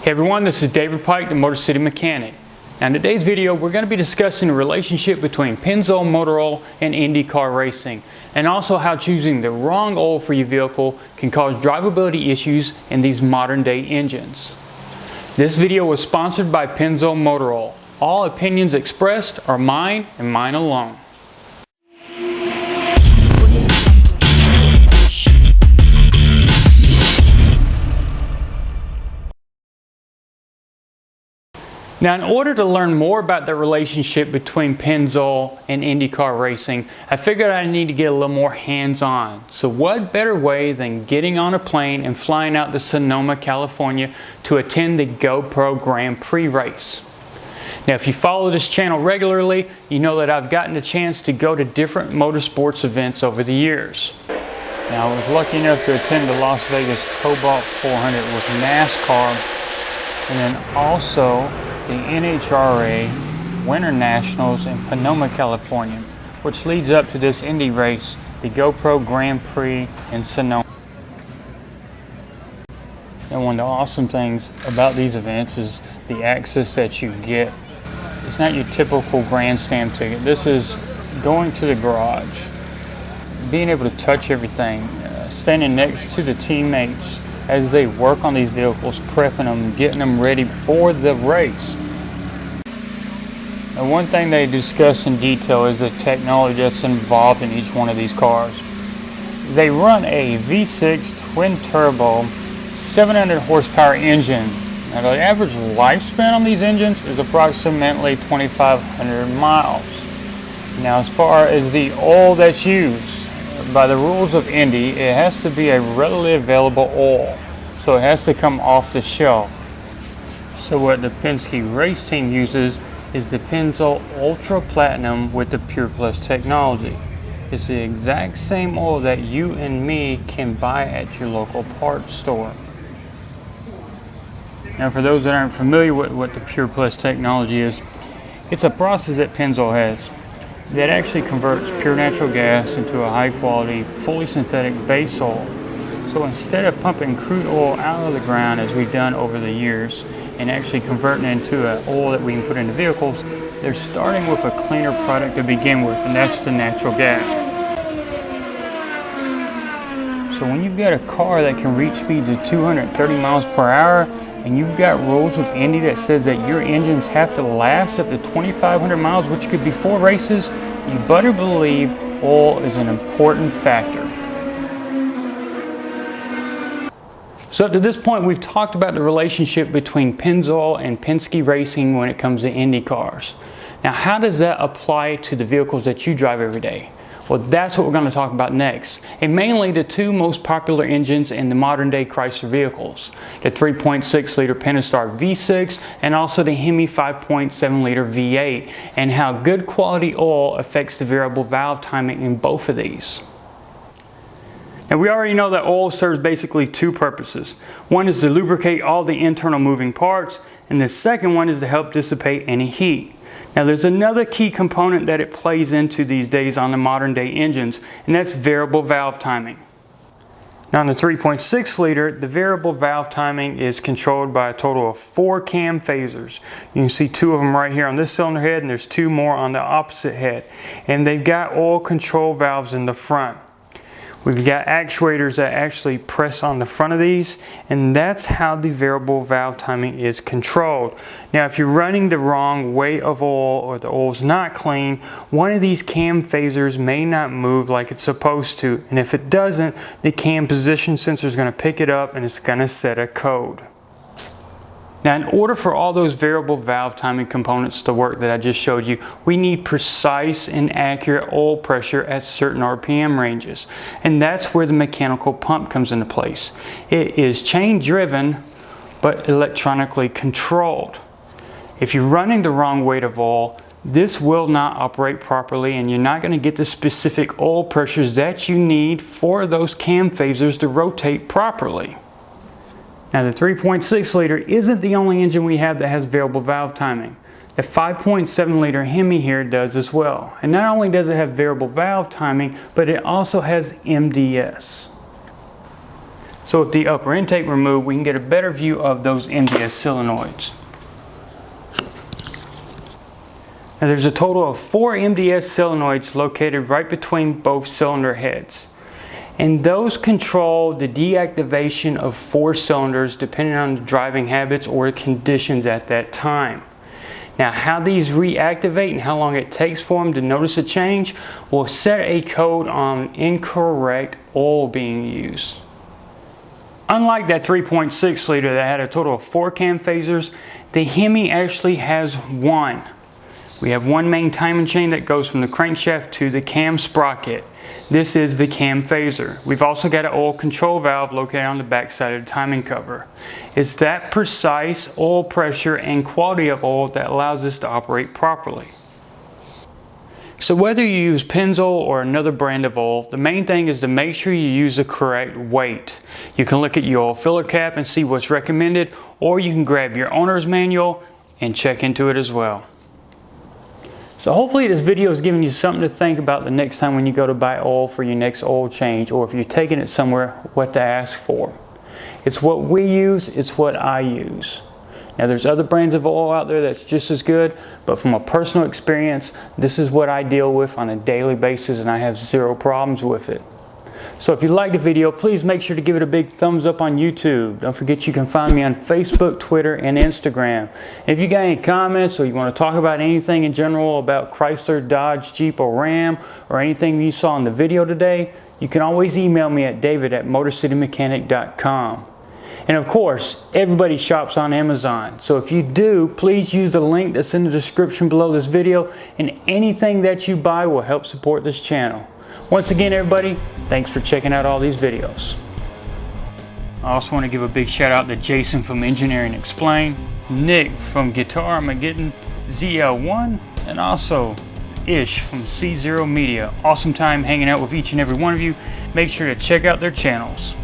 Hey everyone, this is David Pike, the Motorcity Mechanic. Now in today's video, we're going to be discussing the relationship between Pennzoil motor oil and Indy car racing, and also how choosing the wrong oil for your vehicle can cause drivability issues in these modern day engines. This video was sponsored by Pennzoil motor oil. All opinions expressed are mine and mine alone. Now, in order to learn more about the relationship between Pennzoil and IndyCar racing, I figured I need to get a little more hands-on. So what better way than getting on a plane and flying out to Sonoma, California to attend the GoPro Grand Prix race. Now, if you follow this channel regularly, you know that I've gotten the chance to go to different motorsports events over the years. Now, I was lucky enough to attend the Las Vegas Cobalt 400 with NASCAR, and then also the NHRA Winter Nationals in Sonoma, California, which leads up to this Indy race, the GoPro Grand Prix in Sonoma. And one of the awesome things about these events is the access that you get. It's not your typical grandstand ticket. This is going to the garage, being able to touch everything, standing next to the teammates as they work on these vehicles, prepping them, getting them ready for the race. And one thing they discuss in detail is the technology that's involved in each one of these cars. They run a V6 twin turbo 700 horsepower engine. Now the average lifespan on these engines is approximately 2,500 miles. Now as far as the oil that's used, by the rules of Indy, it has to be a readily available oil, so it has to come off the shelf. So what the Penske race team uses is the Pennzoil Ultra Platinum with the Pure Plus technology. It's the exact same oil that you and me can buy at your local parts store. Now for those that aren't familiar with what the Pure Plus technology is, it's a process that Pennzoil has that actually converts pure natural gas into a high quality, fully synthetic base oil. So instead of pumping crude oil out of the ground as we've done over the years and actually converting it into an oil that we can put into vehicles, they're starting with a cleaner product to begin with, and that's the natural gas. So when you've got a car that can reach speeds of 230 miles per hour, and you've got rules with Indy that says that your engines have to last up to 2,500 miles, which could be 4 races, you better believe oil is an important factor. So up to this point, we've talked about the relationship between Pennzoil and Penske Racing when it comes to Indy cars. Now, how does that apply to the vehicles that you drive every day? Well, that's what we're going to talk about next, and mainly the two most popular engines in the modern day Chrysler vehicles, the 3.6 liter Pentastar V6 and also the Hemi 5.7 liter V8, and how good quality oil affects the variable valve timing in both of these. Now we already know that oil serves basically two purposes. One is to lubricate all the internal moving parts, and the second one is to help dissipate any heat. Now there's another key component that it plays into these days on the modern day engines, and that's variable valve timing. Now on the 3.6 liter, the variable valve timing is controlled by a total of 4 cam phasers. You can see 2 of them right here on this cylinder head, and there's 2 more on the opposite head. And they've got oil control valves in the front. We've got actuators that actually press on the front of these, and that's how the variable valve timing is controlled. Now if you're running the wrong weight of oil or the oil's not clean, one of these cam phasers may not move like it's supposed to, and if it doesn't, the cam position sensor is going to pick it up and it's going to set a code. Now in order for all those variable valve timing components to work that I just showed you, we need precise and accurate oil pressure at certain RPM ranges. And that's where the mechanical pump comes into place. It is chain driven, but electronically controlled. If you're running the wrong weight of oil, this will not operate properly, and you're not going to get the specific oil pressures that you need for those cam phasers to rotate properly. Now the 3.6 liter isn't the only engine we have that has variable valve timing. The 5.7 liter Hemi here does as well. And not only does it have variable valve timing, but it also has MDS. So with the upper intake removed, we can get a better view of those MDS solenoids. Now there's a total of 4 MDS solenoids located right between both cylinder heads. And those control the deactivation of 4 cylinders depending on the driving habits or conditions at that time. Now how these reactivate and how long it takes for them to notice a change will set a code on incorrect oil being used. Unlike that 3.6 liter that had a total of 4 cam phasers, the Hemi actually has 1. We have 1 main timing chain that goes from the crankshaft to the cam sprocket. This is the cam phaser. We've also got an oil control valve located on the back side of the timing cover. It's that precise oil pressure and quality of oil that allows this to operate properly. So whether you use Pennzoil or another brand of oil, the main thing is to make sure you use the correct weight. You can look at your oil filler cap and see what's recommended, or you can grab your owner's manual and check into it as well. So hopefully this video is giving you something to think about the next time when you go to buy oil for your next oil change, or if you're taking it somewhere, what to ask for. It's what we use, it's what I use. Now there's other brands of oil out there that's just as good, but from a personal experience, this is what I deal with on a daily basis and I have 0 problems with it. So if you liked the video, please make sure to give it a big thumbs up on YouTube. Don't forget you can find me on Facebook, Twitter, and Instagram. If you got any comments or you want to talk about anything in general about Chrysler, Dodge, Jeep, or Ram, or anything you saw in the video today, you can always email me at david@motorcitymechanic.com. And of course, everybody shops on Amazon. So if you do, please use the link that's in the description below this video, and anything that you buy will help support this channel. Once again, everybody, thanks for checking out all these videos. I also want to give a big shout out to Jason from Engineering Explain, Nick from Guitar Armageddon ZL1, and also Ish from C0 Media. Awesome time hanging out with each and every one of you. Make sure to check out their channels.